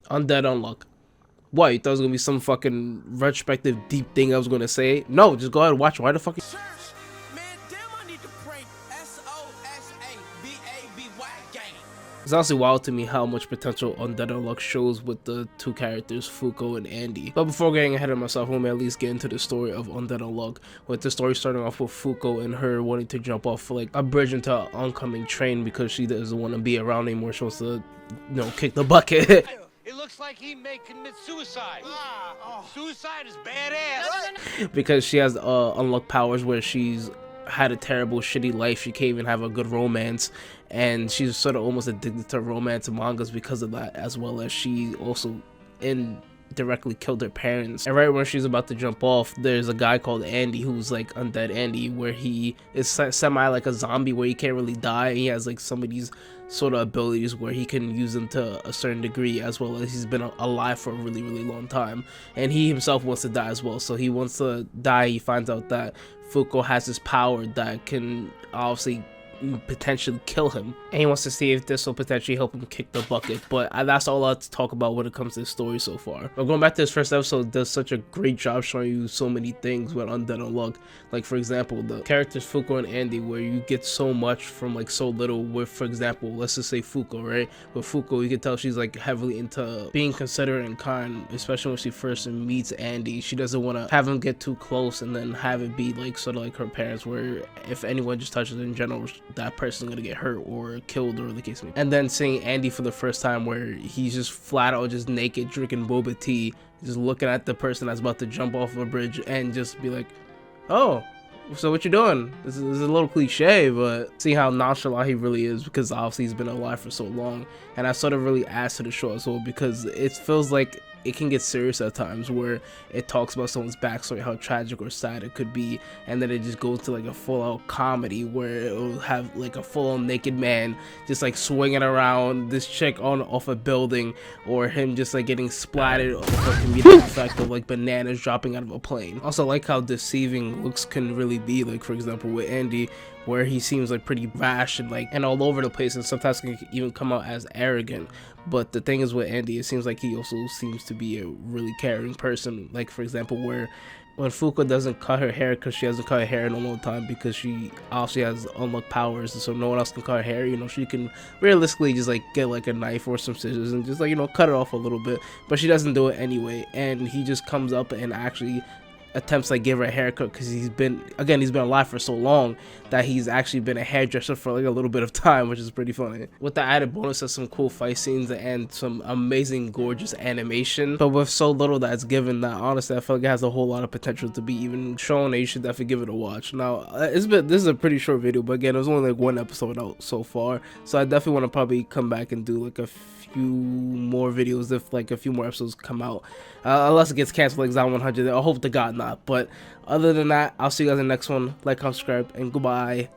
Undead unluck. What, you thought it was gonna be some fucking retrospective deep thing I was gonna say? No, just go ahead and watch. Why the fuck? It's honestly wild to me how much potential Undead Unluck shows with the two characters, Fuko and Andy. But before getting ahead of myself, let me at least get into the story of Undead Unluck, with the story starting off with Fuko and her wanting to jump off like a bridge into an oncoming train because she doesn't want to be around anymore. She wants to, you know, kick the bucket. It looks like he may commit suicide. Suicide is badass. Because she has unlocked powers where she's had a terrible shitty life. She can't even have a good romance, and she's sort of almost addicted to romance and mangas because of that, as well as she also indirectly killed her parents. And right when she's about to jump off, there's a guy called Andy who's like undead Andy, where he is semi like a zombie where he can't really die. He has like some of these sort of abilities where he can use them to a certain degree, as well as he's been alive for a really long time, and he himself wants to die as well. So he wants to die. He finds out that Fuko has this power that can obviously potentially kill him, and he wants to see if this will potentially help him kick the bucket. But that's all I have to talk about when it comes to the story so far. But going back to this first episode, does such a great job showing you so many things with Undead Unluck. Like for example, the characters Fuko and Andy, where you get so much from like so little. With, for example, let's just say Fuko, right? With Fuko, you can tell she's like heavily into being considerate and kind, especially when she first meets Andy. She doesn't want to have him get too close and then have it be like sort of like her parents, where if anyone just touches her in general, that person's gonna get hurt or killed, or the case may be. And then seeing Andy for the first time, where he's just flat out just naked drinking boba tea, just looking at the person that's about to jump off a bridge, and just be like, oh, so what you doing? This is a little cliche, but see how nonchalant he really is, because obviously he's been alive for so long. And I sort of really asked to the show as well, because it feels like it can get serious at times, where it talks about someone's backstory, how tragic or sad it could be, and then it just goes to like a full-out comedy where it'll have like a full-on naked man just like swinging around this chick off a building, or him just like getting splattered off a comedic effect of like bananas dropping out of a plane. Also, like how deceiving looks can really be, like for example with Andy, where he seems like pretty rash and like and all over the place, and sometimes can even come out as arrogant. But the thing is with Andy, it seems like he also seems to be a really caring person. Like for example, where when Fuko doesn't cut her hair, because she hasn't cut her hair in a long time, because she obviously has unlocked powers, and so no one else can cut her hair, you know, she can realistically just like get like a knife or some scissors and just like, you know, cut it off a little bit, but she doesn't do it anyway. And he just comes up and actually attempts to like give her a haircut, because he's been alive for so long that he's actually been a hairdresser for like a little bit of time, which is pretty funny, with the added bonus of some cool fight scenes and some amazing gorgeous animation, but with so little that's given, that honestly I feel like it has a whole lot of potential to be even shown, and you should definitely give it a watch. Now this is a pretty short video, but again, there's only like one episode out so far, so I definitely want to probably come back and do like a few more videos if like a few more episodes come out, unless it gets canceled like Zon 100. I hope to God not. But other than that, I'll see you guys in the next one. Like, comment, subscribe, and goodbye.